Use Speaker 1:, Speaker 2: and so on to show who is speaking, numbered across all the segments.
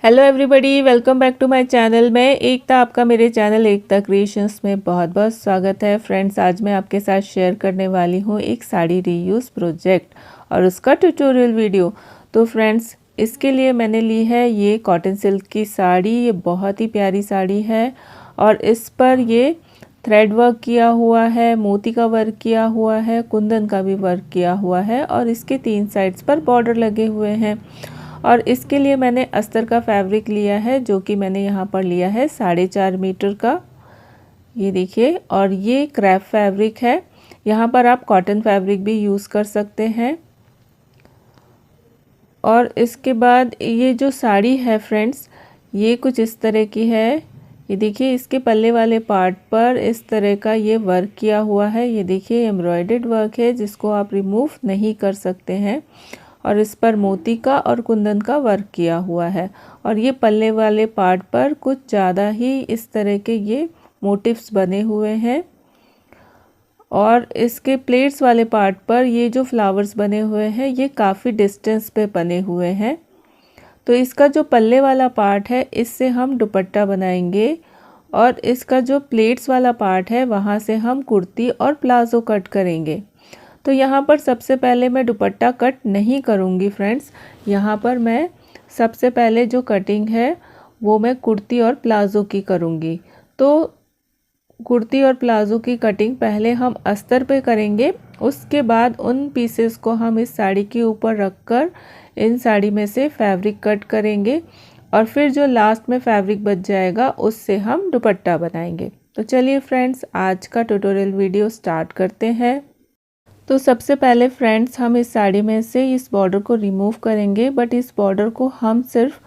Speaker 1: Hello everybody, welcome back to my channel. मैं एकता, आपका मेरे चैनल एकता क्रिएशंस में बहुत बहुत स्वागत है। फ्रेंड्स, आज मैं आपके साथ शेयर करने वाली हूँ एक साड़ी रीयूज़ प्रोजेक्ट और उसका ट्यूटोरियल वीडियो। तो फ्रेंड्स, इसके लिए मैंने ली है ये कॉटन सिल्क की साड़ी। ये बहुत ही प्यारी साड़ी है और इस पर ये थ्रेड वर्क किया हुआ है, मोती का वर्क किया हुआ है, कुंदन का भी वर्क किया हुआ है और इसके 3 साइड्स पर बॉर्डर लगे हुए हैं। और इसके लिए मैंने अस्तर का फैब्रिक लिया है, जो कि मैंने यहाँ पर लिया है 4.5 मीटर का। ये देखिए, और ये क्रैप फैब्रिक है। यहाँ पर आप कॉटन फैब्रिक भी यूज़ कर सकते हैं। और इसके बाद ये जो साड़ी है फ्रेंड्स, ये कुछ इस तरह की है। ये देखिए, इसके पल्ले वाले पार्ट पर इस तरह का ये वर्क किया हुआ है। ये देखिए, एम्ब्रॉयडर्ड वर्क है जिसको आप रिमूव नहीं कर सकते हैं। और इस पर मोती का और कुंदन का वर्क किया हुआ है। और ये पल्ले वाले पार्ट पर कुछ ज़्यादा ही इस तरह के ये मोटिव्स बने हुए हैं। और इसके प्लेट्स वाले पार्ट पर ये जो फ्लावर्स बने हुए हैं, ये काफ़ी डिस्टेंस पे बने हुए हैं। तो इसका जो पल्ले वाला पार्ट है, इससे हम दुपट्टा बनाएंगे। और इसका जो प्लेट्स वाला पार्ट है, वहाँ से हम कुर्ती और प्लाज़ो कट करेंगे। तो यहाँ पर सबसे पहले मैं दुपट्टा कट नहीं करूँगी फ्रेंड्स। यहाँ पर मैं सबसे पहले जो कटिंग है वो मैं कुर्ती और प्लाज़ो की करूँगी। तो कुर्ती और प्लाज़ो की कटिंग पहले हम अस्तर पे करेंगे। उसके बाद उन पीसेस को हम इस साड़ी के ऊपर रखकर इन साड़ी में से फैब्रिक कट करेंगे। और फिर जो लास्ट में फैब्रिक बच जाएगा उससे हम दुपट्टा बनाएंगे। तो चलिए फ्रेंड्स, आज का ट्यूटोरियल वीडियो स्टार्ट करते हैं। तो सबसे पहले फ्रेंड्स, हम इस साड़ी में से इस बॉर्डर को रिमूव करेंगे। बट इस बॉर्डर को हम सिर्फ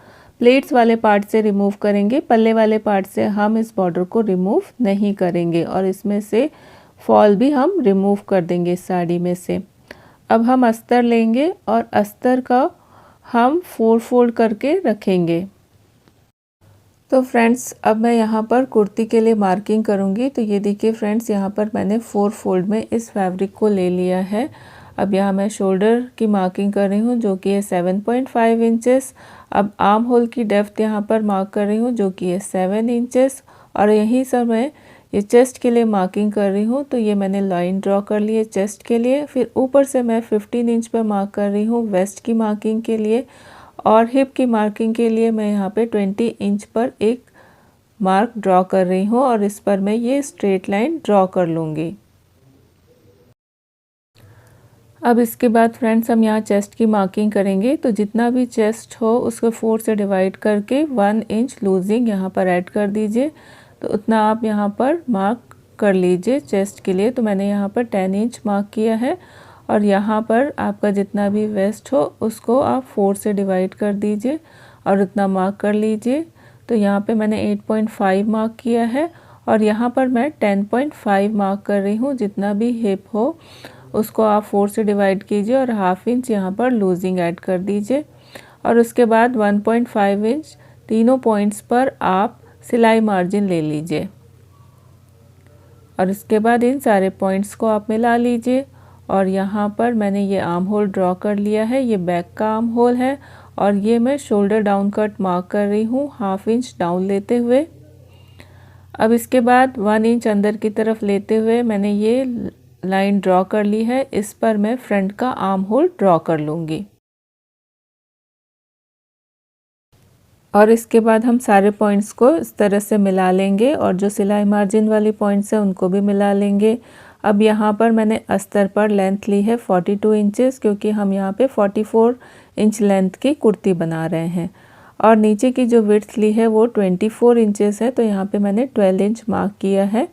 Speaker 1: प्लेट्स वाले पार्ट से रिमूव करेंगे, पल्ले वाले पार्ट से हम इस बॉर्डर को रिमूव नहीं करेंगे। और इसमें से फॉल भी हम रिमूव कर देंगे इस साड़ी में से। अब हम अस्तर लेंगे और अस्तर का हम 4 फोल्ड करके रखेंगे। तो फ्रेंड्स, अब मैं यहाँ पर कुर्ती के लिए मार्किंग करूँगी। तो ये देखिए फ्रेंड्स, यहाँ पर मैंने 4 फोल्ड में इस फैब्रिक को ले लिया है। अब यहाँ मैं शोल्डर की मार्किंग कर रही हूँ, जो कि है 7.5 इंचेस। अब आर्म होल की डेप्थ यहाँ पर मार्क कर रही हूँ, जो कि है 7 इंचेस। और यहीं से मैं ये चेस्ट के लिए मार्किंग कर रही हूँ। तो ये मैंने लाइन ड्रॉ कर ली है चेस्ट के लिए। फिर ऊपर से मैं 15 इंच पर मार्क कर रही हूँ वेस्ट की मार्किंग के लिए। और हिप की मार्किंग के लिए मैं यहाँ पे 20 इंच पर एक मार्क ड्रॉ कर रही हूँ और इस पर मैं ये स्ट्रेट लाइन ड्रॉ कर लूँगी। अब इसके बाद फ्रेंड्स, हम यहाँ चेस्ट की मार्किंग करेंगे। तो जितना भी चेस्ट हो उसको 4 से डिवाइड करके 1 इंच लूजिंग यहाँ पर ऐड कर दीजिए। तो उतना आप यहाँ पर मार्क कर लीजिए चेस्ट के लिए। तो मैंने यहाँ पर 10 इंच मार्क किया है। और यहाँ पर आपका जितना भी वेस्ट हो उसको आप 4 से डिवाइड कर दीजिए और उतना मार्क कर लीजिए। तो यहाँ पे मैंने 8.5 मार्क किया है और यहाँ पर मैं 10.5 मार्क कर रही हूँ। जितना भी हिप हो उसको आप 4 से डिवाइड कीजिए और हाफ इंच यहाँ पर लूजिंग ऐड कर दीजिए। और उसके बाद 1.5 इंच तीनों पॉइंट्स पर आप सिलाई मार्जिन ले लीजिए। और इसके बाद इन सारे पॉइंट्स को आप मिला लीजिए। और यहाँ पर मैंने ये आर्म होल ड्रॉ कर लिया है। ये बैक का आर्म होल है और ये मैं शोल्डर डाउन कट मार्क कर रही हूँ, हाफ इंच डाउन लेते हुए। अब इसके बाद 1 इंच अंदर की तरफ लेते हुए मैंने ये लाइन ड्रॉ कर ली है। इस पर मैं फ्रंट का आर्म होल ड्रॉ कर लूँगी। और इसके बाद हम सारे पॉइंट्स को इस तरह से मिला लेंगे और जो सिलाई मार्जिन वाली पॉइंट्स हैं उनको भी मिला लेंगे। अब यहाँ पर मैंने अस्तर पर लेंथ ली है 42 इंचेस, क्योंकि हम यहाँ पे 44 इंच लेंथ की कुर्ती बना रहे हैं। और नीचे की जो विड्थ ली है वो 24 इंचेस है। तो यहाँ पे मैंने 12 इंच मार्क किया है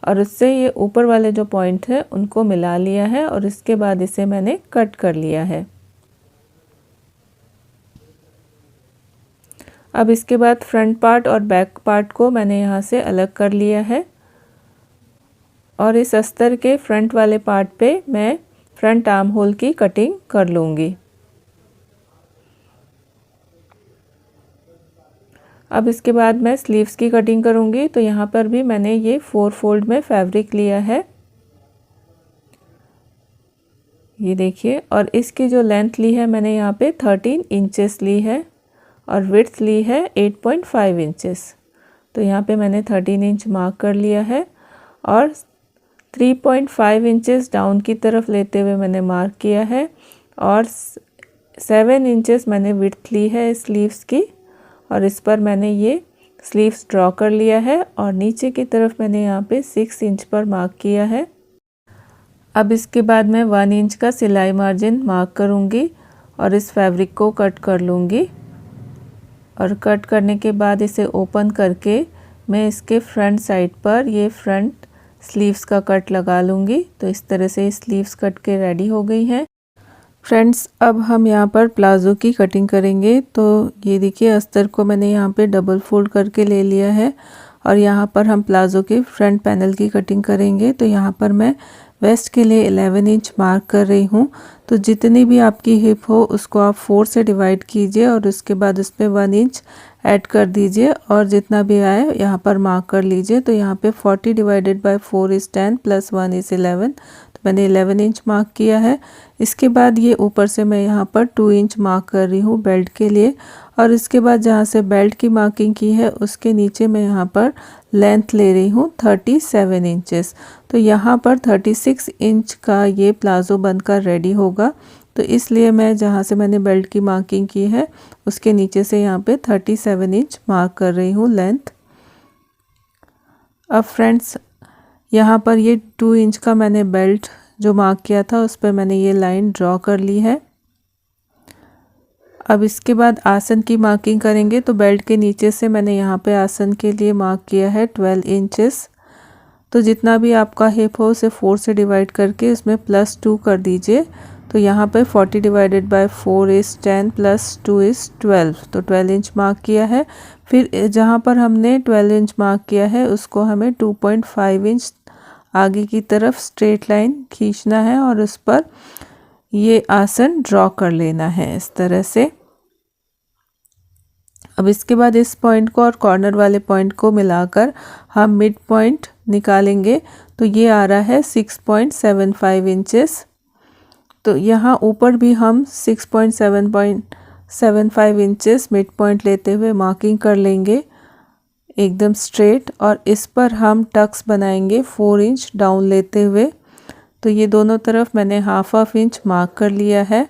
Speaker 1: और उससे ये ऊपर वाले जो पॉइंट है उनको मिला लिया है। और इसके बाद इसे मैंने कट कर लिया है। अब इसके बाद फ्रंट पार्ट और बैक पार्ट को मैंने यहाँ से अलग कर लिया है। और इस अस्तर के फ्रंट वाले पार्ट पे मैं फ्रंट आर्म होल की कटिंग कर लूँगी। अब इसके बाद मैं स्लीव्स की कटिंग करूँगी। तो यहाँ पर भी मैंने ये 4 फोल्ड में फैब्रिक लिया है, ये देखिए। और इसकी जो लेंथ ली है मैंने यहाँ पे 13 इंचेस ली है। और विड्थ ली है 8.5 इंचेस। तो यहाँ पे मैंने 13 इंच मार्क कर लिया है और 3.5 इंचेस डाउन की तरफ लेते हुए मैंने मार्क किया है और 7 इंचेस मैंने विड्थ ली है स्लीव्स की और इस पर मैंने ये स्लीव्स ड्रॉ कर लिया है और नीचे की तरफ मैंने यहाँ पे 6 इंच पर मार्क किया है। अब इसके बाद मैं 1 इंच का सिलाई मार्जिन मार्क करूँगी और इस फैब्रिक को कट कर लूँगी और कट करने के बाद इसे ओपन करके मैं इसके फ्रंट साइड पर ये फ्रंट स्लीव्स का कट लगा लूँगी। तो इस तरह से स्लीव्स कट के रेडी हो गई हैं। फ्रेंड्स अब हम यहाँ पर प्लाज़ो की कटिंग करेंगे। तो ये देखिए अस्तर को मैंने यहाँ पे डबल फोल्ड करके ले लिया है और यहाँ पर हम प्लाज़ो के फ्रंट पैनल की कटिंग करेंगे। तो यहाँ पर मैं वेस्ट के लिए 11 इंच मार्क कर रही हूँ। तो जितनी भी आपकी हिप हो उसको आप 4 से डिवाइड कीजिए और उसके बाद उस पर 1 इंच ऐड कर दीजिए और जितना भी आए यहाँ पर मार्क कर लीजिए। तो यहाँ पे 40 divided by 4 is 10 plus 1 is 11। तो मैंने 11 इंच मार्क किया है। इसके बाद ये ऊपर से मैं यहाँ पर 2 इंच मार्क कर रही हूँ बेल्ट के लिए और इसके बाद जहाँ से बेल्ट की मार्किंग की है उसके नीचे मैं यहाँ पर लेंथ ले रही हूँ 37 इंचेस। तो यहाँ पर 36 इंच का ये प्लाज़ो बनकर रेडी होगा। तो इसलिए मैं जहाँ से मैंने बेल्ट की मार्किंग की है उसके नीचे से यहाँ पे 37 इंच मार्क कर रही हूँ लेंथ। अब फ्रेंड्स यहाँ पर ये 2 इंच का मैंने बेल्ट जो मार्क किया था उस पर मैंने ये लाइन ड्रॉ कर ली है। अब इसके बाद आसन की मार्किंग करेंगे। तो बेल्ट के नीचे से मैंने यहाँ पे आसन के लिए मार्क किया है 12 इंचेस। तो जितना भी आपका हिप हो उसे 4 से डिवाइड करके इसमें +2 कर दीजिए। तो यहाँ पे 40 divided by 4 is 10 plus 2 is 12। तो 12 इंच मार्क किया है। फिर जहाँ पर हमने 12 इंच मार्क किया है उसको हमें 2.5 इंच आगे की तरफ स्ट्रेट लाइन खींचना है और उस पर ये आसन ड्रॉ कर लेना है इस तरह से। अब इसके बाद इस पॉइंट को और कॉर्नर वाले पॉइंट को मिलाकर हम मिड पॉइंट निकालेंगे। तो ये आ रहा है 6.75 इंचेस। तो यहाँ ऊपर भी हम 6.75 इंचेस मिड पॉइंट लेते हुए मार्किंग कर लेंगे एकदम स्ट्रेट और इस पर हम टक्स बनाएंगे 4 इंच डाउन लेते हुए। तो ये दोनों तरफ मैंने हाफ इंच मार्क कर लिया है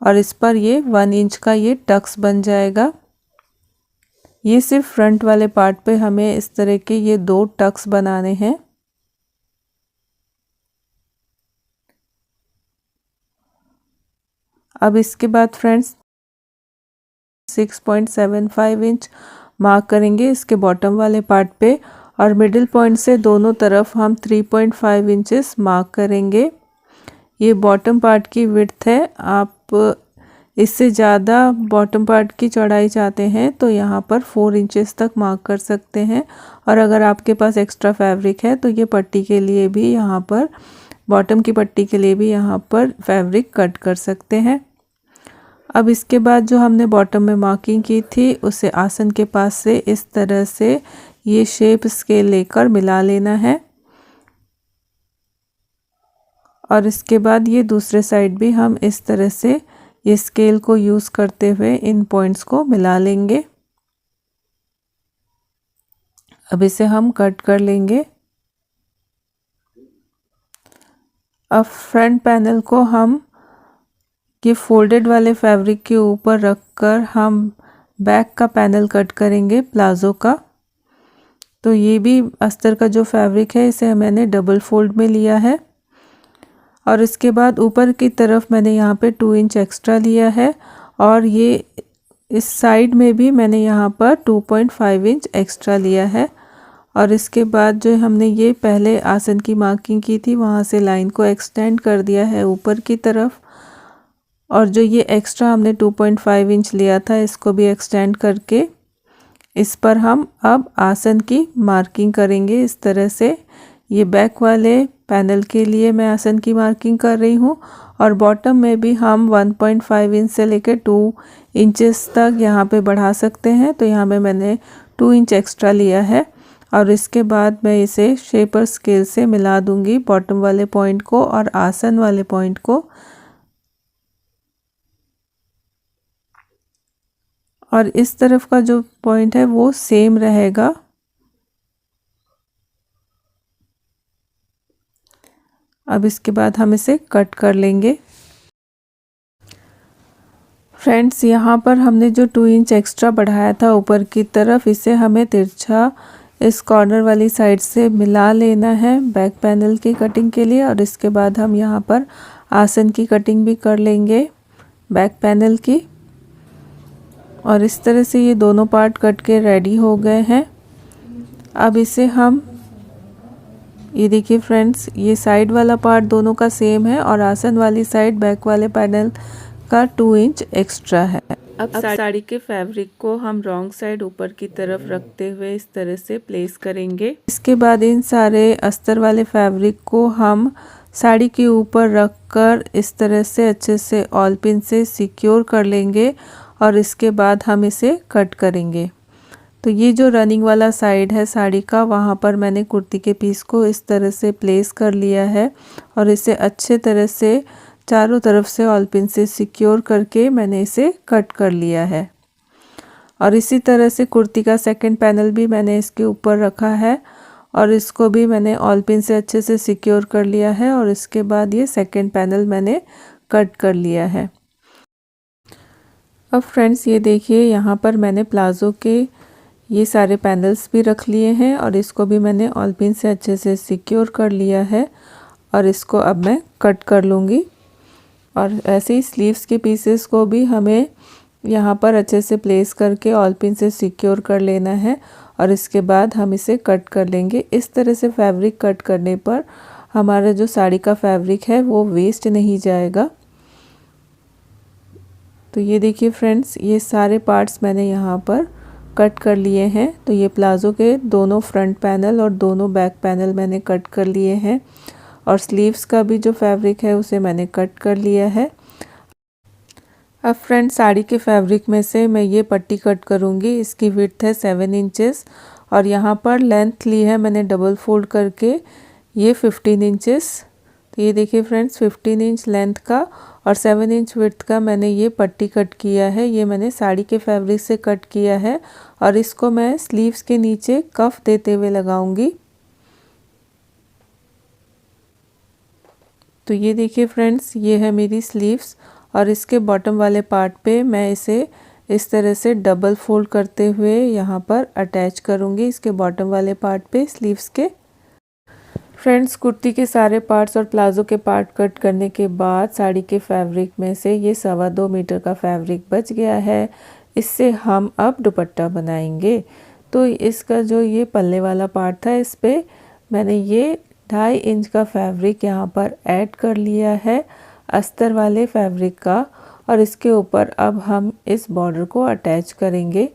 Speaker 1: और इस पर ये 1 इंच का ये टक्स बन जाएगा। ये सिर्फ फ्रंट वाले पार्ट पे हमें इस तरह के ये 2 टक्स बनाने हैं। अब इसके बाद फ्रेंड्स 6.75 इंच मार्क करेंगे इसके बॉटम वाले पार्ट पे और मिडिल पॉइंट से दोनों तरफ हम 3.5 इंचेस मार्क करेंगे। ये बॉटम पार्ट की विड्थ है। आप इससे ज़्यादा बॉटम पार्ट की चौड़ाई चाहते हैं तो यहाँ पर 4 इंचेस तक मार्क कर सकते हैं और अगर आपके पास एक्स्ट्रा फैब्रिक है तो ये पट्टी के लिए भी यहाँ पर बॉटम की पट्टी के लिए भी यहाँ पर फैब्रिक कट कर सकते हैं। अब इसके बाद जो हमने बॉटम में मार्किंग की थी उसे आसन के पास से इस तरह से ये शेप स्केल लेकर मिला लेना है और इसके बाद ये दूसरे साइड भी हम इस तरह से ये स्केल को यूज़ करते हुए इन पॉइंट्स को मिला लेंगे। अब इसे हम कट कर लेंगे। अब फ्रंट पैनल को हम ये फोल्डेड वाले फैब्रिक के ऊपर रखकर हम बैक का पैनल कट करेंगे प्लाज़ो का। तो ये भी अस्तर का जो फैब्रिक है इसे मैंने डबल फोल्ड में लिया है और इसके बाद ऊपर की तरफ मैंने यहाँ पे 2 इंच एक्स्ट्रा लिया है और ये इस साइड में भी मैंने यहाँ पर 2.5 इंच एक्स्ट्रा लिया है और इसके बाद जो हमने ये पहले आसन की मार्किंग की थी वहाँ से लाइन को एक्सटेंड कर दिया है ऊपर की तरफ और जो ये एक्स्ट्रा हमने 2.5 इंच लिया था इसको भी एक्सटेंड करके इस पर हम अब आसन की मार्किंग करेंगे इस तरह से। ये बैक वाले पैनल के लिए मैं आसन की मार्किंग कर रही हूँ और बॉटम में भी हम 1.5 इंच से लेकर 2 इंचेस तक यहाँ पे बढ़ा सकते हैं। तो यहाँ में मैंने 2 इंच एक्स्ट्रा लिया है और इसके बाद मैं इसे शेपर स्केल से मिला दूँगी बॉटम वाले पॉइंट को और आसन वाले पॉइंट को और इस तरफ का जो पॉइंट है वो सेम रहेगा। अब इसके बाद हम इसे कट कर लेंगे। फ्रेंड्स, यहाँ पर हमने जो 2 इंच एक्स्ट्रा बढ़ाया था ऊपर की तरफ, इसे हमें तिरछा इस कॉर्नर वाली साइड से मिला लेना है बैक पैनल की कटिंग के लिए। और इसके बाद हम यहाँ पर आसन की कटिंग भी कर लेंगे बैक पैनल की। और इस तरह से ये दोनों पार्ट कट के रेडी हो गए हैं। अब इसे हम, ये देखिए फ्रेंड्स, ये साइड वाला पार्ट दोनों का सेम है और आसन वाली साइड बैक वाले पैनल का 2 इंच एक्स्ट्रा है। अब साड़ी के फैब्रिक को हम रॉन्ग साइड ऊपर की तरफ रखते हुए इस तरह से प्लेस करेंगे। इसके बाद इन सारे अस्तर वाले फैब्रिक को हम साड़ी के ऊपर रखकर इस तरह से अच्छे से ऑल पिन से सिक्योर कर लेंगे और इसके बाद हम इसे कट करेंगे। तो ये जो रनिंग वाला साइड है साड़ी का, वहाँ पर मैंने कुर्ती के पीस को इस तरह से प्लेस कर लिया है और इसे अच्छे तरह से चारों तरफ से ऑल पिन से सिक्योर करके मैंने इसे कट कर लिया है। और इसी तरह से कुर्ती का सेकंड पैनल भी मैंने इसके ऊपर रखा है और इसको भी मैंने ऑल पिन से अच्छे से सिक्योर कर लिया है और इसके बाद ये सेकंड पैनल मैंने कट कर लिया है। अब फ्रेंड्स, ये देखिए, यहाँ पर मैंने प्लाज़ो के ये सारे पैनल्स भी रख लिए हैं और इसको भी मैंने ऑल पिन से अच्छे से सिक्योर कर लिया है और इसको अब मैं कट कर लूँगी। और ऐसे ही स्लीव्स के पीसेस को भी हमें यहाँ पर अच्छे से प्लेस करके ऑल पिन से सिक्योर कर लेना है और इसके बाद हम इसे कट कर लेंगे। इस तरह से फैब्रिक कट करने पर हमारा जो साड़ी का फैब्रिक है वो वेस्ट नहीं जाएगा। तो ये देखिए फ्रेंड्स, ये सारे पार्ट्स मैंने यहाँ पर कट कर लिए हैं। तो ये प्लाज़ो के दोनों फ्रंट पैनल और दोनों बैक पैनल मैंने कट कर लिए हैं और स्लीव्स का भी जो फैब्रिक है उसे मैंने कट कर लिया है। अब फ्रेंड्स, साड़ी के फैब्रिक में से मैं ये पट्टी कट करूँगी। इसकी विड्थ है 7 इंचेस और यहाँ पर लेंथ ली है मैंने डबल फोल्ड करके ये 15 इंचेस। तो ये देखिए फ्रेंड्स, 15 इंच लेंथ का और 7 इंच विड्थ का मैंने ये पट्टी कट किया है। ये मैंने साड़ी के फैब्रिक से कट किया है और इसको मैं स्लीव्स के नीचे कफ देते हुए लगाऊंगी। तो ये देखिए फ्रेंड्स, ये है मेरी स्लीव्स और इसके बॉटम वाले पार्ट पे मैं इसे इस तरह से डबल फोल्ड करते हुए यहाँ पर अटैच करूँगी इसके बॉटम वाले पार्ट पे स्लीव्स के। फ्रेंड्स, कुर्ती के सारे पार्ट्स और प्लाज़ो के पार्ट कट करने के बाद साड़ी के फैब्रिक में से ये 2.25 मीटर का फैब्रिक बच गया है। इससे हम अब दुपट्टा बनाएंगे। तो इसका जो ये पल्ले वाला पार्ट था, इस पर मैंने ये 2.5 इंच का फैब्रिक यहाँ पर ऐड कर लिया है अस्तर वाले फैब्रिक का और इसके ऊपर अब हम इस बॉर्डर को अटैच करेंगे।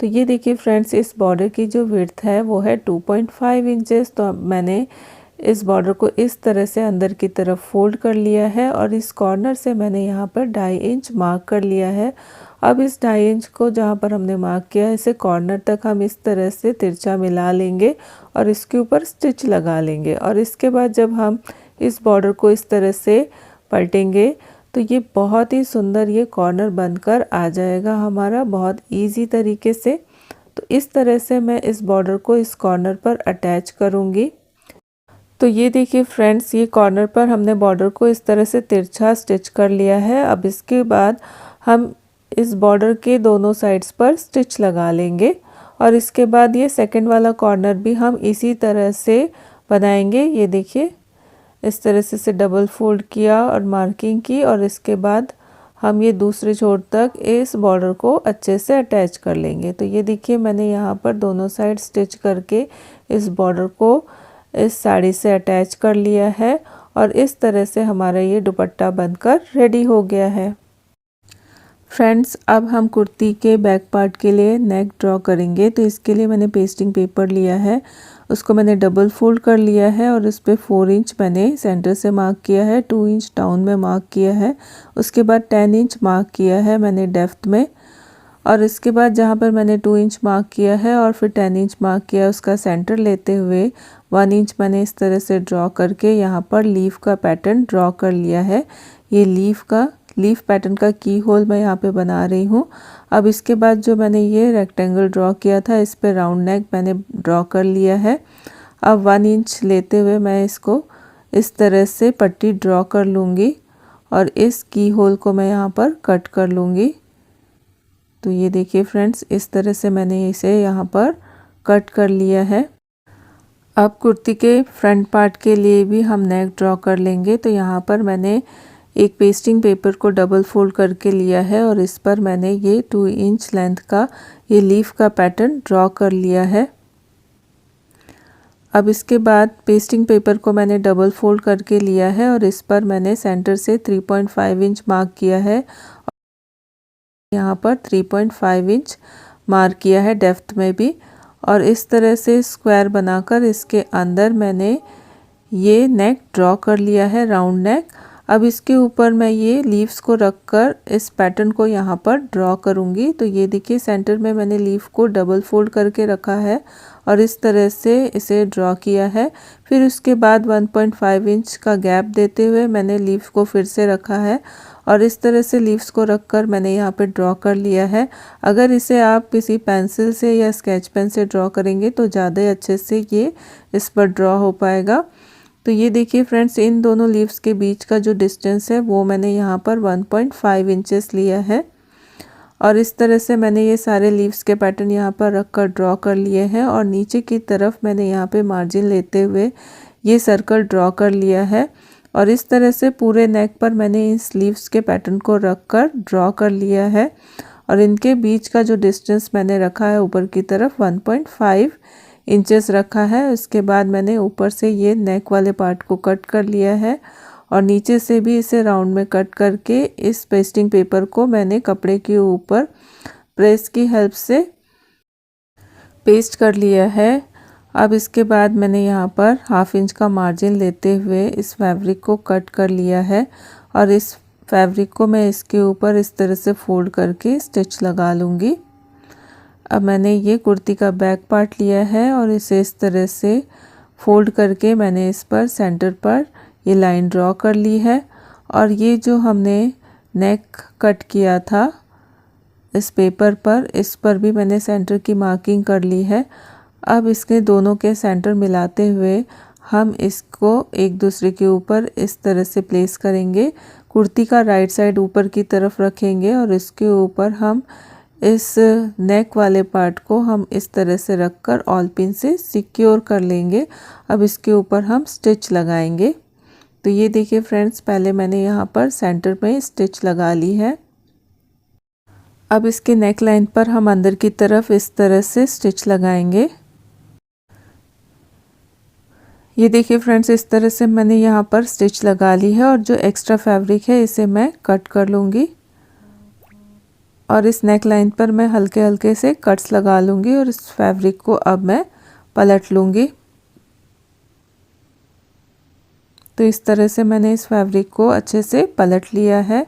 Speaker 1: तो ये देखिए फ्रेंड्स, इस बॉर्डर की जो विड्थ है वो है 2.5 इंचेस। तो अब मैंने इस बॉर्डर को इस तरह से अंदर की तरफ फोल्ड कर लिया है और इस कॉर्नर से मैंने यहाँ पर 2.5 इंच मार्क कर लिया है। अब इस 2.5 इंच को जहाँ पर हमने मार्क किया है, इसे कॉर्नर तक हम इस तरह से तिरछा मिला लेंगे और इसके ऊपर स्टिच लगा लेंगे। और इसके बाद जब हम इस बॉर्डर को इस तरह से पलटेंगे तो ये बहुत ही सुंदर ये कॉर्नर बनकर आ जाएगा हमारा, बहुत ईजी तरीके से। तो इस तरह से मैं इस बॉर्डर को इस कॉर्नर पर अटैच करूँगी। तो ये देखिए फ्रेंड्स, ये कॉर्नर पर हमने बॉर्डर को इस तरह से तिरछा स्टिच कर लिया है। अब इसके बाद हम इस बॉर्डर के दोनों साइड्स पर स्टिच लगा लेंगे और इसके बाद ये सेकंड वाला कॉर्नर भी हम इसी तरह से बनाएंगे। ये देखिए, इस तरह से इसे डबल फोल्ड किया और मार्किंग की और इसके बाद हम ये दूसरे छोर तक इस बॉर्डर को अच्छे से अटैच कर लेंगे। तो ये देखिए, मैंने यहाँ पर दोनों साइड स्टिच करके इस बॉर्डर को इस साड़ी से अटैच कर लिया है और इस तरह से हमारा ये दुपट्टा बनकर रेडी हो गया है। फ्रेंड्स, अब हम कुर्ती के बैक पार्ट के लिए नेक ड्रॉ करेंगे। तो इसके लिए मैंने पेस्टिंग पेपर लिया है, उसको मैंने डबल फोल्ड कर लिया है और इस पर 4 इंच मैंने सेंटर से मार्क किया है, 2 इंच डाउन में मार्क किया है, उसके बाद 10 इंच मार्क किया है मैंने डेप्थ में और इसके बाद जहाँ पर मैंने 2 इंच मार्क किया है और फिर 10 इंच मार्क किया, उसका सेंटर लेते हुए 1 इंच मैंने इस तरह से ड्रॉ करके यहाँ पर लीफ का पैटर्न ड्रॉ कर लिया है। ये लीफ का लीफ पैटर्न का की होल मैं यहाँ पे बना रही हूँ। अब इसके बाद जो मैंने ये रेक्टेंगल ड्रॉ किया था, इस पे राउंड नेक मैंने ड्रॉ कर लिया है। अब 1 इंच लेते हुए मैं इसको इस तरह से पट्टी ड्रॉ कर लूँगी और इस की होल को मैं यहाँ पर कट कर लूँगी। तो ये देखिए फ्रेंड्स, इस तरह से मैंने इसे यहाँ पर कट कर लिया है। अब कुर्ती के फ्रंट पार्ट के लिए भी हम नेक ड्रॉ कर लेंगे। तो यहाँ पर मैंने एक पेस्टिंग पेपर को डबल फोल्ड करके लिया है और इस पर मैंने ये 2 इंच लेंथ का ये लीफ का पैटर्न ड्रॉ कर लिया है। अब इसके बाद पेस्टिंग पेपर को मैंने डबल फोल्ड करके लिया है और इस पर मैंने सेंटर से 3.5 इंच मार्क किया है। यहाँ पर 3.5 इंच मार्क किया है डेप्थ में भी, और इस तरह से स्क्वायर बनाकर इसके अंदर मैंने ये नेक ड्रॉ कर लिया है, राउंड नेक। अब इसके ऊपर मैं ये लीव्स को रखकर इस पैटर्न को यहाँ पर ड्रॉ करूँगी। तो ये देखिए सेंटर में मैंने लीफ को डबल फोल्ड करके रखा है और इस तरह से इसे ड्रॉ किया है। फिर उसके बाद 1.5 इंच का गैप देते हुए मैंने लीफ को फिर से रखा है और इस तरह से लीव्स को रखकर मैंने यहाँ पे ड्रॉ कर लिया है। अगर इसे आप किसी पेंसिल से या स्केच पेन से ड्रॉ करेंगे तो ज़्यादा अच्छे से ये इस पर ड्रॉ हो पाएगा। तो ये देखिए फ्रेंड्स, इन दोनों लीव्स के बीच का जो डिस्टेंस है वो मैंने यहाँ पर 1.5 इंचेस लिया है और इस तरह से मैंने ये सारे लीव्स के पैटर्न यहाँ पर रखकर ड्रॉ कर लिए हैं और नीचे की तरफ मैंने यहाँ पे मार्जिन लेते हुए ये सर्कल ड्रॉ कर लिया है और इस तरह से पूरे नेक पर मैंने इस लीव्स के पैटर्न को रखकर ड्रॉ कर लिया है और इनके बीच का जो डिस्टेंस मैंने रखा है ऊपर की तरफ 1.5 इंचेस रखा है। उसके बाद मैंने ऊपर से ये नेक वाले पार्ट को कट कर लिया है और नीचे से भी इसे राउंड में कट करके इस पेस्टिंग पेपर को मैंने कपड़े के ऊपर प्रेस की हेल्प से पेस्ट कर लिया है। अब इसके बाद मैंने यहाँ पर 1/2 इंच का मार्जिन लेते हुए इस फैब्रिक को कट कर लिया है और इस फैब्रिक को मैं इसके ऊपर इस तरह से फोल्ड करके स्टिच लगा लूँगी। अब मैंने ये कुर्ती का बैक पार्ट लिया है और इसे इस तरह से फोल्ड करके मैंने इस पर सेंटर पर ये लाइन ड्रॉ कर ली है और ये जो हमने नेक कट किया था इस पेपर पर, इस पर भी मैंने सेंटर की मार्किंग कर ली है। अब इसके दोनों के सेंटर मिलाते हुए हम इसको एक दूसरे के ऊपर इस तरह से प्लेस करेंगे। कुर्ती का राइट साइड ऊपर की तरफ रखेंगे और इसके ऊपर हम इस नेक वाले पार्ट को हम इस तरह से रखकर ऑल पिन से सिक्योर कर लेंगे। अब इसके ऊपर हम स्टिच लगाएंगे। तो ये देखिए फ्रेंड्स, पहले मैंने यहाँ पर सेंटर में स्टिच लगा ली है। अब इसके नेक लाइन पर हम अंदर की तरफ इस तरह से स्टिच लगाएंगे। ये देखिए फ्रेंड्स, इस तरह से मैंने यहाँ पर स्टिच लगा ली है और जो एक्स्ट्रा फैब्रिक है इसे मैं कट कर लूँगी और इस नेक लाइन पर मैं हल्के हल्के से कट्स लगा लूँगी और इस फैब्रिक को अब मैं पलट लूँगी। तो इस तरह से मैंने इस फैब्रिक को अच्छे से पलट लिया है।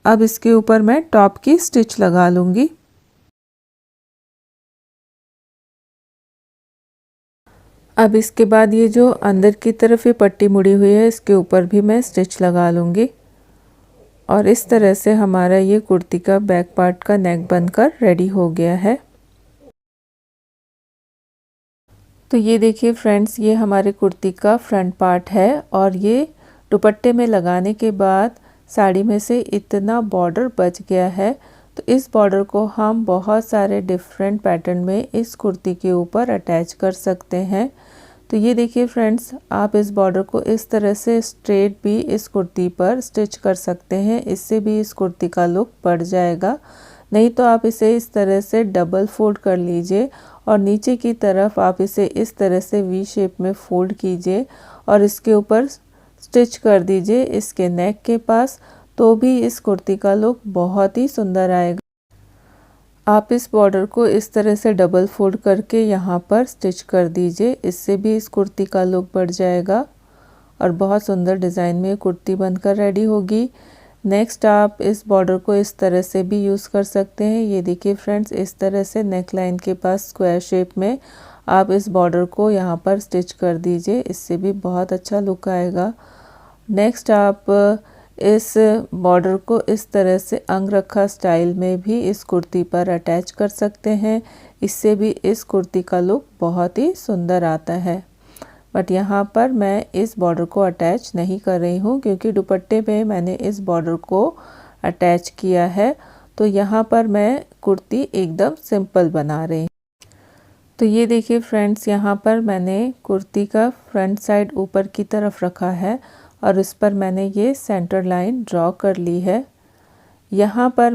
Speaker 1: अब इसके ऊपर मैं टॉप की स्टिच लगा लूँगी। अब इसके बाद ये जो अंदर की तरफ ये पट्टी मुड़ी हुई है इसके ऊपर भी मैं स्टिच लगा लूँगी और इस तरह से हमारा ये कुर्ती का बैक पार्ट का नेक बनकर रेडी हो गया है। तो ये देखिए फ्रेंड्स, ये हमारे कुर्ती का फ्रंट पार्ट है और ये दुपट्टे में लगाने के बाद साड़ी में से इतना बॉर्डर बच गया है। तो इस बॉर्डर को हम बहुत सारे डिफरेंट पैटर्न में इस कुर्ती के ऊपर अटैच कर सकते हैं। तो ये देखिए फ्रेंड्स, आप इस बॉर्डर को इस तरह से स्ट्रेट भी इस कुर्ती पर स्टिच कर सकते हैं। इससे भी इस कुर्ती का लुक बढ़ जाएगा। नहीं तो आप इसे इस तरह से डबल फोल्ड कर लीजिए और नीचे की तरफ आप इसे इस तरह से वी शेप में फोल्ड कीजिए और इसके ऊपर स्टिच कर दीजिए इसके नेक के पास, तो भी इस कुर्ती का लुक बहुत ही सुंदर आएगा। आप इस बॉर्डर को इस तरह से डबल फोल्ड करके यहाँ पर स्टिच कर दीजिए, इससे भी इस कुर्ती का लुक बढ़ जाएगा और बहुत सुंदर डिज़ाइन में कुर्ती बनकर रेडी होगी। नेक्स्ट आप इस बॉर्डर को इस तरह से भी यूज़ कर सकते हैं। ये देखिए फ्रेंड्स, इस तरह से नेक लाइन के पास स्क्वायर शेप में आप इस बॉर्डर को यहाँ पर स्टिच कर दीजिए, इससे भी बहुत अच्छा लुक आएगा। नेक्स्ट आप इस बॉर्डर को इस तरह से अंगरखा स्टाइल में भी इस कुर्ती पर अटैच कर सकते हैं। इससे भी इस कुर्ती का लुक बहुत ही सुंदर आता है। बट यहाँ पर मैं इस बॉर्डर को अटैच नहीं कर रही हूँ क्योंकि दुपट्टे पे मैंने इस बॉर्डर को अटैच किया है। तो यहाँ पर मैं कुर्ती एकदम सिंपल बना रही हूँ। तो ये देखिए फ्रेंड्स, यहाँ पर मैंने कुर्ती का फ्रंट साइड ऊपर की तरफ रखा है और इस पर मैंने ये सेंटर लाइन ड्रॉ कर ली है। यहाँ पर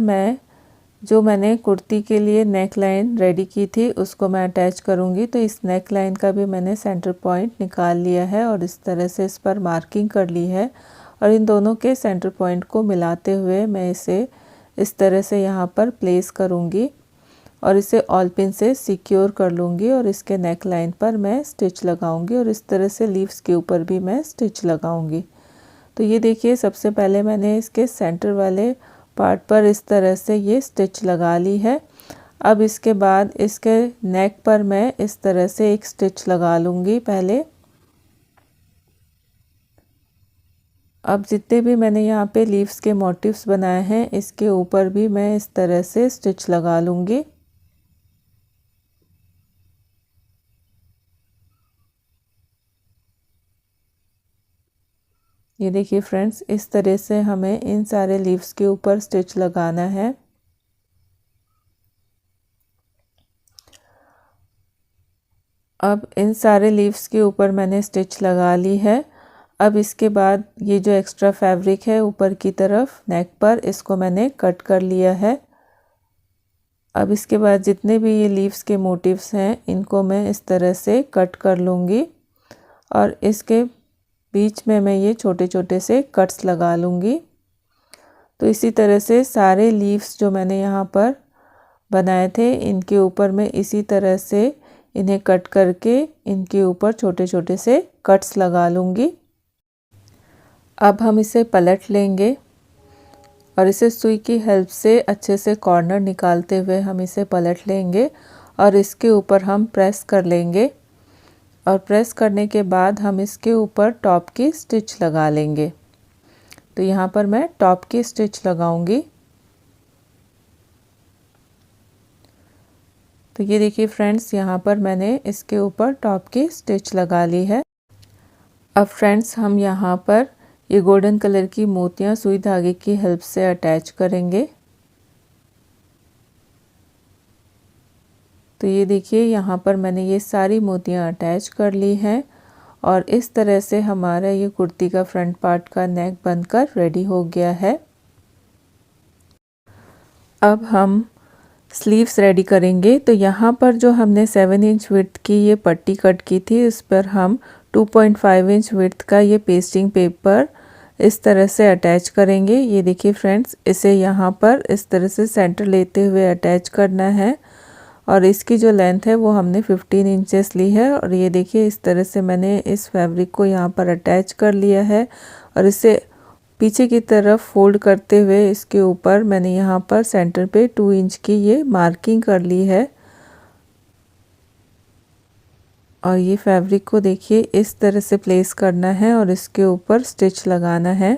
Speaker 1: मैंने कुर्ती के लिए नेक लाइन रेडी की थी उसको मैं अटैच करूँगी। तो इस नेक लाइन का भी मैंने सेंटर पॉइंट निकाल लिया है और इस तरह से इस पर मार्किंग कर ली है। और इन दोनों के सेंटर पॉइंट को मिलाते हुए मैं इसे इस तरह से यहाँ पर प्लेस करूँगी और इसे ऑल पिन से सिक्योर कर लूँगी और इसके नेक लाइन पर मैं स्टिच लगाऊंगी और इस तरह से लीव्स के ऊपर भी मैं स्टिच लगाऊंगी। तो ये देखिए, सबसे पहले मैंने इसके सेंटर वाले पार्ट पर इस तरह से ये स्टिच लगा ली है। अब इसके बाद इसके नेक पर मैं इस तरह से एक स्टिच लगा लूँगी पहले। अब जितने भी मैंने यहाँ पे लीव्स के मोटिव्स बनाए हैं इसके ऊपर भी मैं इस तरह से स्टिच लगा लूँगी। ये देखिए फ्रेंड्स, इस तरह से हमें इन सारे लीव्स के ऊपर स्टिच लगाना है। अब इन सारे लीव्स के ऊपर मैंने स्टिच लगा ली है। अब इसके बाद ये जो एक्स्ट्रा फैब्रिक है ऊपर की तरफ नेक पर, इसको मैंने कट कर लिया है। अब इसके बाद जितने भी ये लीव्स के मोटिव्स हैं इनको मैं इस तरह से कट कर लूँगी और इसके बीच में मैं ये छोटे छोटे से कट्स लगा लूँगी। तो इसी तरह से सारे लीव्स जो मैंने यहाँ पर बनाए थे इनके ऊपर मैं इसी तरह से इन्हें कट करके इनके ऊपर छोटे छोटे से कट्स लगा लूँगी। अब हम इसे पलट लेंगे और इसे सुई की हेल्प से अच्छे से कॉर्नर निकालते हुए हम इसे पलट लेंगे और इसके ऊपर हम प्रेस कर लेंगे और प्रेस करने के बाद हम इसके ऊपर टॉप की स्टिच लगा लेंगे। तो यहाँ पर मैं टॉप की स्टिच लगाऊंगी। तो ये देखिए फ्रेंड्स, यहाँ पर मैंने इसके ऊपर टॉप की स्टिच लगा ली है। अब फ्रेंड्स, हम यहाँ पर ये गोल्डन कलर की मोतियाँ सुई धागे की हेल्प से अटैच करेंगे। तो ये देखिए, यहाँ पर मैंने ये सारी मोतियाँ अटैच कर ली हैं और इस तरह से हमारा ये कुर्ती का फ्रंट पार्ट का नेक बनकर रेडी हो गया है। अब हम स्लीव्स रेडी करेंगे। तो यहाँ पर जो हमने 7 इंच विड्थ की ये पट्टी कट की थी इस पर हम 2.5 इंच विड्थ का ये पेस्टिंग पेपर इस तरह से अटैच करेंगे। ये देखिए फ्रेंड्स, इसे यहाँ पर इस तरह से सेंटर लेते हुए अटैच करना है और इसकी जो लेंथ है वो हमने 15 इंचेस ली है। और ये देखिए, इस तरह से मैंने इस फैब्रिक को यहाँ पर अटैच कर लिया है और इसे पीछे की तरफ फोल्ड करते हुए इसके ऊपर मैंने यहाँ पर सेंटर पे 2 इंच की ये मार्किंग कर ली है। और ये फैब्रिक को देखिए इस तरह से प्लेस करना है और इसके ऊपर स्टिच लगाना है।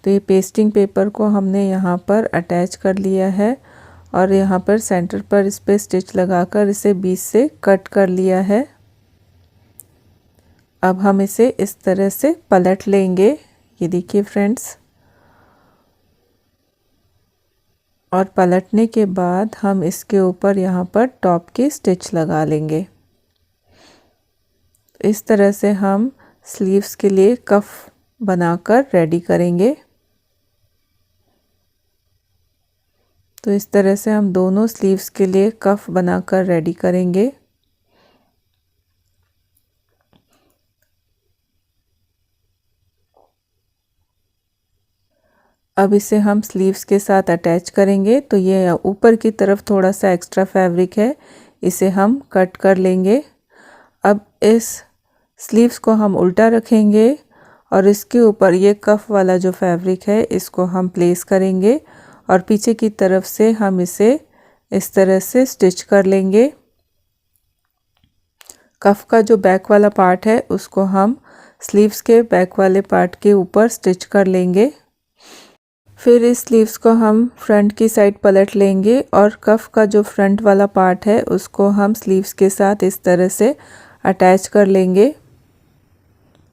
Speaker 1: तो ये पेस्टिंग पेपर को हमने यहाँ पर अटैच कर लिया है और यहाँ पर सेंटर पर इस पे स्टिच लगाकर इसे बीच से कट कर लिया है। अब हम इसे इस तरह से पलट लेंगे। ये देखिए फ्रेंड्स, और पलटने के बाद हम इसके ऊपर यहाँ पर टॉप की स्टिच लगा लेंगे। इस तरह से हम स्लीव्स के लिए कफ बनाकर रेडी करेंगे। तो इस तरह से हम दोनों स्लीव्स के लिए कफ बनाकर रेडी करेंगे। अब इसे हम स्लीव्स के साथ अटैच करेंगे। तो ये ऊपर की तरफ थोड़ा सा एक्स्ट्रा फैब्रिक है, इसे हम कट कर लेंगे। अब इस स्लीव्स को हम उल्टा रखेंगे और इसके ऊपर ये कफ वाला जो फैब्रिक है इसको हम प्लेस करेंगे और पीछे की तरफ से हम इसे इस तरह से स्टिच कर लेंगे। कफ का जो बैक वाला पार्ट है उसको हम स्लीव्स के बैक वाले पार्ट के ऊपर स्टिच कर लेंगे। फिर इस स्लीव्स को हम फ्रंट की साइड पलट लेंगे और कफ का जो फ्रंट वाला पार्ट है उसको हम स्लीव्स के साथ इस तरह से अटैच कर लेंगे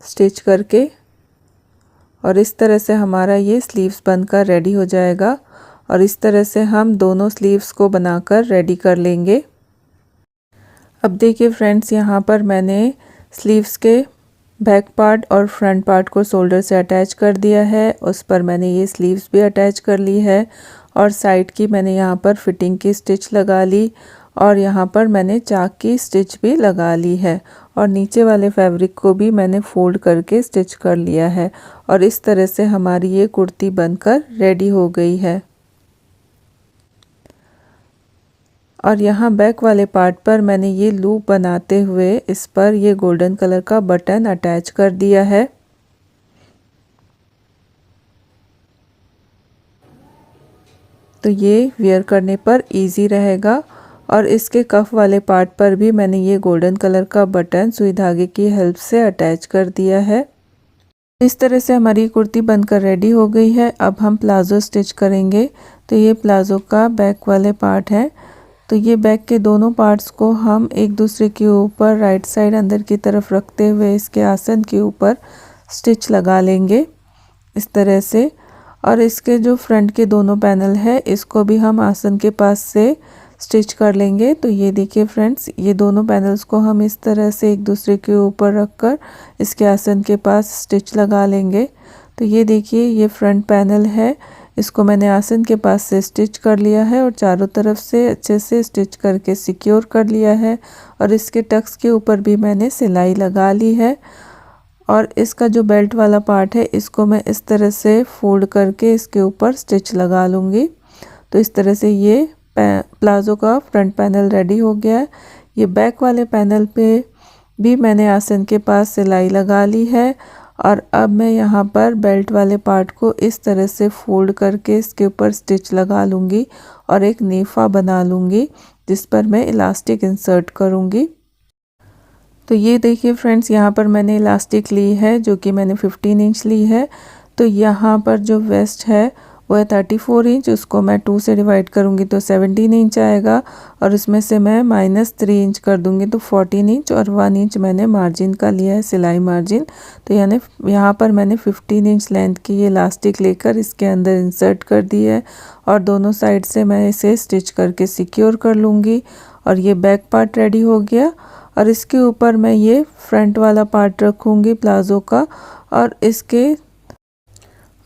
Speaker 1: स्टिच करके, और इस तरह से हमारा ये स्लीव्स बनकर रेडी हो जाएगा। और इस तरह से हम दोनों स्लीव्स को बनाकर रेडी कर लेंगे। अब देखिए फ्रेंड्स, यहाँ पर मैंने स्लीव्स के बैक पार्ट और फ्रंट पार्ट को शोल्डर से अटैच कर दिया है। उस पर मैंने ये स्लीव्स भी अटैच कर ली है और साइड की मैंने यहाँ पर फिटिंग की स्टिच लगा ली और यहाँ पर मैंने चाक की स्टिच भी लगा ली है और नीचे वाले फैब्रिक को भी मैंने फोल्ड करके स्टिच कर लिया है। और इस तरह से हमारी ये कुर्ती बनकर रेडी हो गई है। और यहाँ बैक वाले पार्ट पर मैंने ये लूप बनाते हुए इस पर ये गोल्डन कलर का बटन अटैच कर दिया है। तो ये वियर करने पर इजी रहेगा। और इसके कफ वाले पार्ट पर भी मैंने ये गोल्डन कलर का बटन सुई धागे की हेल्प से अटैच कर दिया है। इस तरह से हमारी कुर्ती बनकर रेडी हो गई है। अब हम प्लाज़ो स्टिच करेंगे। तो ये प्लाज़ो का बैक वाले पार्ट है। तो ये बैक के दोनों पार्ट्स को हम एक दूसरे के ऊपर राइट साइड अंदर की तरफ रखते हुए इसके आसन के ऊपर स्टिच लगा लेंगे इस तरह से। और इसके जो फ्रंट के दोनों पैनल है इसको भी हम आसन के पास से स्टिच कर लेंगे। तो ये देखिए फ्रेंड्स, ये दोनों पैनल्स को हम इस तरह से एक दूसरे के ऊपर रखकर इसके आसन के पास स्टिच लगा लेंगे। तो ये देखिए, ये फ्रंट पैनल है, इसको मैंने आसन के पास से स्टिच कर लिया है और चारों तरफ से अच्छे से स्टिच करके सिक्योर कर लिया है। और इसके टक्स के ऊपर भी मैंने सिलाई लगा ली है। और इसका जो बेल्ट वाला पार्ट है इसको मैं इस तरह से फोल्ड करके इसके ऊपर स्टिच लगा लूँगी। तो इस तरह से ये प्लाज़ो का फ्रंट पैनल रेडी हो गया है। ये बैक वाले पैनल पे भी मैंने आसन के पास सिलाई लगा ली है। और अब मैं यहाँ पर बेल्ट वाले पार्ट को इस तरह से फोल्ड करके इसके ऊपर स्टिच लगा लूँगी और एक नेफा बना लूँगी जिस पर मैं इलास्टिक इंसर्ट करूँगी। तो ये देखिए फ्रेंड्स, यहाँ पर मैंने इलास्टिक ली है जो कि मैंने 15 इंच ली है। तो यहाँ पर जो वेस्ट है वो है 34 इंच, उसको मैं 2 से डिवाइड करूँगी तो 17 इंच आएगा और उसमें से मैं -3 इंच कर दूँगी तो 14 इंच और 1 इंच मैंने मार्जिन का लिया है, सिलाई मार्जिन। तो यानी यहाँ पर मैंने 15 इंच लेंथ की ये इलास्टिक लेकर इसके अंदर इंसर्ट कर दी है और दोनों साइड से मैं इसे स्टिच करके सिक्योर कर लूँगी। और ये बैक पार्ट रेडी हो गया। और इसके ऊपर मैं ये फ्रंट वाला पार्ट रखूँगी प्लाज़ो का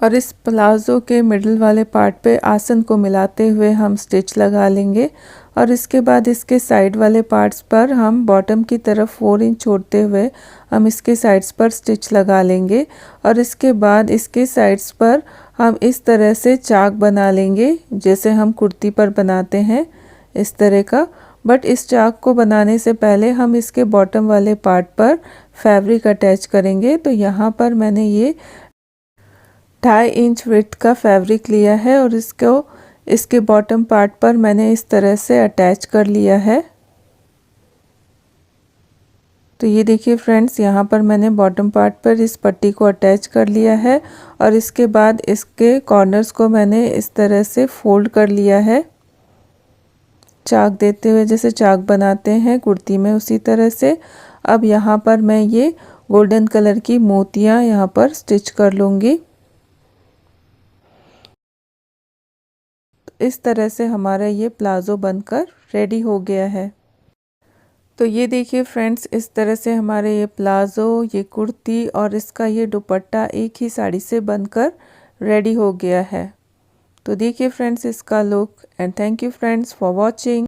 Speaker 1: और इस प्लाज़ो के मिडल वाले पार्ट पे आसन को मिलाते हुए हम स्टिच लगा लेंगे। और इसके बाद इसके साइड वाले पार्ट्स पर हम बॉटम की तरफ 4 इंच छोड़ते हुए हम इसके साइड्स पर स्टिच लगा लेंगे। और इसके बाद इसके साइड्स पर हम इस तरह से चाक बना लेंगे जैसे हम कुर्ती पर बनाते हैं इस तरह का। बट इस चाक को बनाने से पहले हम इसके बॉटम वाले पार्ट पर फैब्रिक अटैच करेंगे। तो यहाँ पर मैंने ये 2.5 इंच विड्थ का फैब्रिक लिया है और इसके बॉटम पार्ट पर मैंने इस तरह से अटैच कर लिया है। तो ये देखिए फ्रेंड्स, यहाँ पर मैंने बॉटम पार्ट पर इस पट्टी को अटैच कर लिया है और इसके बाद इसके कॉर्नर्स को मैंने इस तरह से फोल्ड कर लिया है चाक देते हुए, जैसे चाक बनाते हैं कुर्ती में उसी तरह से। अब यहाँ पर मैं ये गोल्डन कलर की मोतियाँ यहाँ पर स्टिच कर लूँगी। इस तरह से हमारा ये प्लाज़ो बनकर रेडी हो गया है। तो ये देखिए फ्रेंड्स, इस तरह से हमारे ये प्लाज़ो, ये कुर्ती और इसका ये दुपट्टा एक ही साड़ी से बनकर रेडी हो गया है। तो देखिए फ्रेंड्स इसका look. And thank you friends for watching.